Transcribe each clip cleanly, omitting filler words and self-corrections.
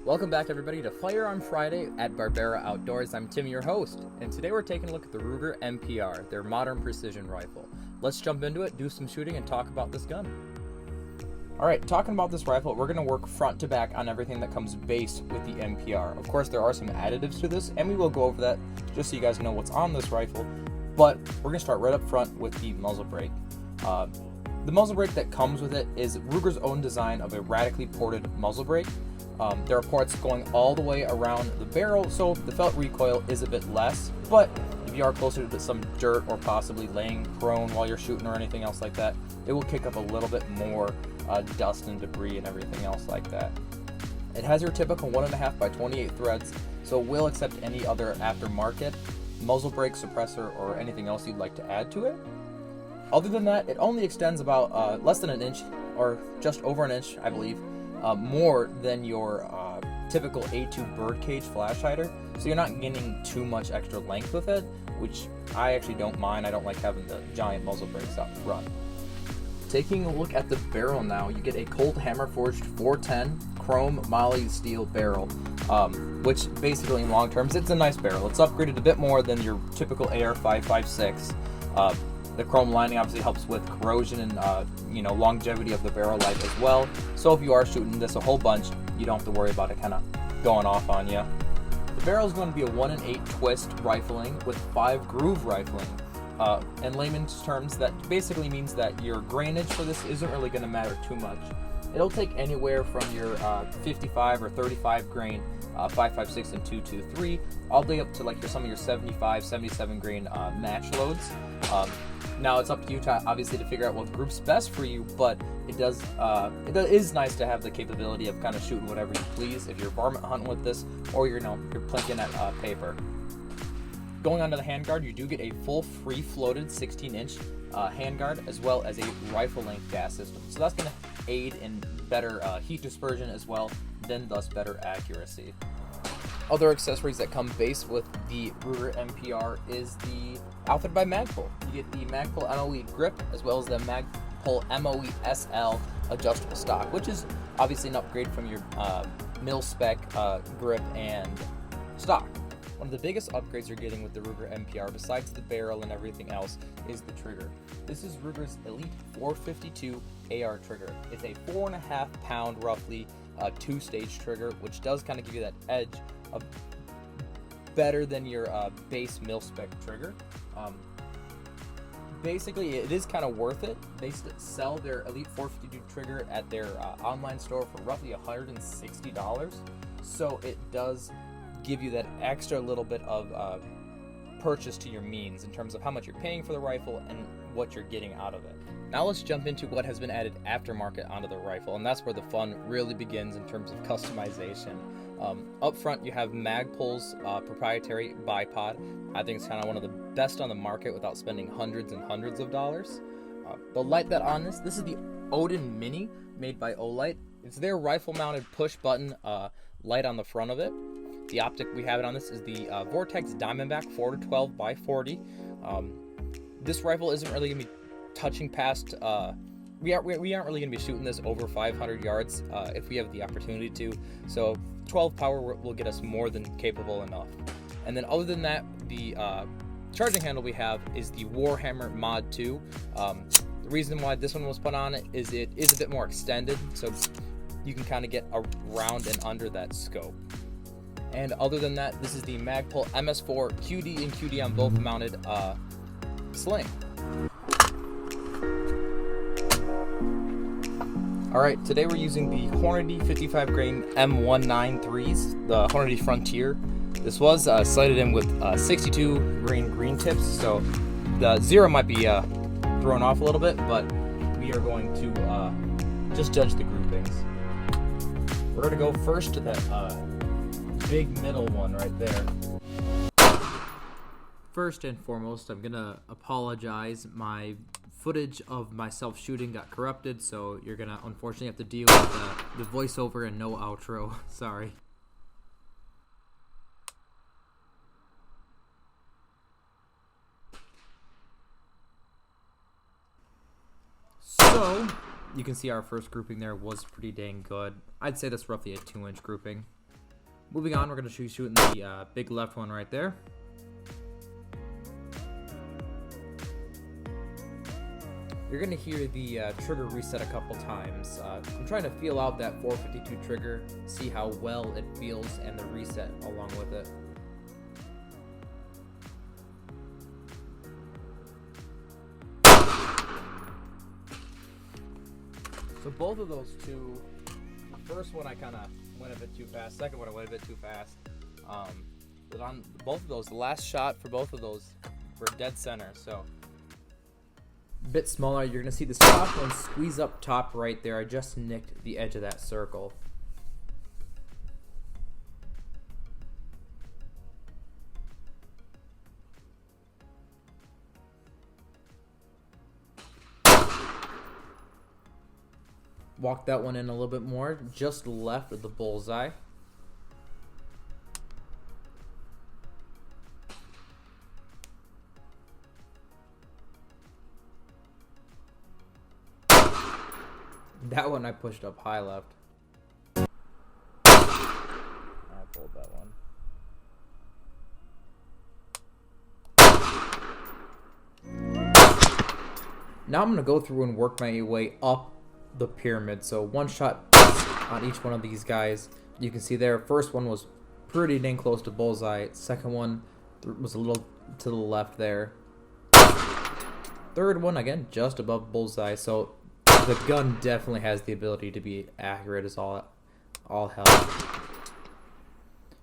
Welcome back everybody to Firearm Friday at Barbera Outdoors. I'm Tim, your host, and today we're taking a look at the Ruger MPR, their modern precision rifle. Let's jump into it, do some shooting, and talk about this gun. Alright, talking about this rifle, we're going to work front to back on everything that comes base with the MPR. Of course, there are some additives to this, and we will go over that just so you guys know what's on this rifle, but we're going to start right up front with the muzzle brake. The muzzle brake that comes with it is Ruger's own design of a radically ported muzzle brake. There are ports going all the way around the barrel, so the felt recoil is a bit less, but if you are closer to some dirt or possibly laying prone while you're shooting or anything else like that, it will kick up a little bit more dust and debris and everything else like that. It has your typical 1.5 by 28 threads, so it will accept any other aftermarket muzzle brake, suppressor, or anything else you'd like to add to it. Other than that, it only extends about less than an inch, or just over an inch, I believe, more than your typical A2 birdcage flash hider, so you're not getting too much extra length with it, which I actually don't mind. I don't like having the giant muzzle brakes up front. Taking a look at the barrel now, you get a cold hammer forged 410 chrome moly steel barrel, which basically in long terms, it's a nice barrel. It's upgraded a bit more than your typical AR-556. The chrome lining obviously helps with corrosion and longevity of the barrel life as well. So if you are shooting this a whole bunch, you don't have to worry about it kind of going off on you. The barrel is going to be a 1-in-8 twist rifling with 5 groove rifling. In layman's terms, that basically means that your grainage for this isn't really going to matter too much. It'll take anywhere from your 55 or 35 grain 5.56 and 2.23 all the way up to like some of your 75, 77 grain match loads. Now it's up to you to obviously to figure out what group's best for you, but it is nice to have the capability of kind of shooting whatever you please if you're varmint hunting with this, or you're plinking at paper. Going on to the handguard, you do get a full free floated 16-inch handguard as well as a rifle length gas system. So that's going to aid in better heat dispersion as well, then thus better accuracy. Other accessories that come base with the Ruger MPR is the outfit by Magpul. You get the Magpul MOE grip as well as the Magpul MOE SL adjustable stock, which is obviously an upgrade from your mil spec grip and stock. One of the biggest upgrades you're getting with the Ruger MPR, besides the barrel and everything else, is the trigger. This is Ruger's Elite 452 AR trigger. It's a 4.5 pound roughly 2-stage trigger, which does kind of give you that edge of better than your base mil-spec trigger. Basically, it is kind of worth it. They sell their Elite 452 trigger at their online store for roughly $160, so it does give you that extra little bit of purchase to your means in terms of how much you're paying for the rifle and what you're getting out of it. Now let's jump into what has been added aftermarket onto the rifle, and that's where the fun really begins in terms of customization. Up front, you have Magpul's proprietary bipod. I think it's kind of one of the best on the market without spending hundreds and hundreds of dollars. The light that on this is the Odin Mini made by Olight. It's their rifle-mounted push-button light on the front of it. The optic we have it on this is the Vortex Diamondback 4-12 by 40. This rifle isn't really going to be touching past, we aren't really going to be shooting this over 500 yards if we have the opportunity to, so 12 power will get us more than capable enough. And then other than that, the charging handle we have is the Warhammer Mod 2. The reason why this one was put on it is a bit more extended, so you can kind of get around and under that scope. And other than that, this is the Magpul MS4 QD and QD on both mounted sling. Alright, today we're using the Hornady 55 grain M193s, the Hornady Frontier. This was sighted in with 62 grain green tips, so the 0 might be thrown off a little bit, but we are going to just judge the groupings. We're going to go first to that big middle one right there. First and foremost, I'm going to apologize. My footage of myself shooting got corrupted, so you're going to unfortunately have to deal with the voiceover and no outro. Sorry. So, You can see our first grouping there was pretty dang good. I'd say that's roughly a 2-inch grouping. Moving on, we're going to be shooting the big left one right there. You're going to hear the trigger reset a couple times. I'm trying to feel out that 452 trigger, see how well it feels, and the reset along with it. So both of those two, the first one I kind of went a bit too fast, second one I went a bit too fast. But on both of those, the last shot for both of those were dead center, so a bit smaller. You're going to see the soft one squeeze up top right there. I just nicked the edge of that circle. Walk that one in a little bit more, just left of the bullseye. That one I pushed up high left. I pulled that one. Now I'm going to go through and work my way up the pyramid. So one shot on each one of these guys. You can see there, first one was pretty dang close to bullseye. Second one was a little to the left there. Third one, again, just above bullseye. So the gun definitely has the ability to be accurate as all hell.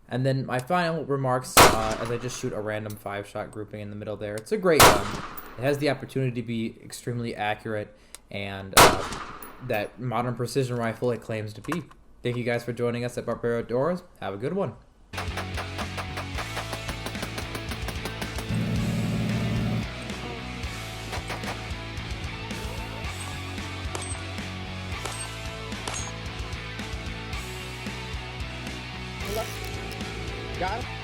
And then my final remarks, as I just shoot a random 5-shot grouping in the middle there. It's a great gun. It has the opportunity to be extremely accurate and that modern precision rifle it claims to be. Thank you guys for joining us at Barbera Outdoors. Have a good one. Got him?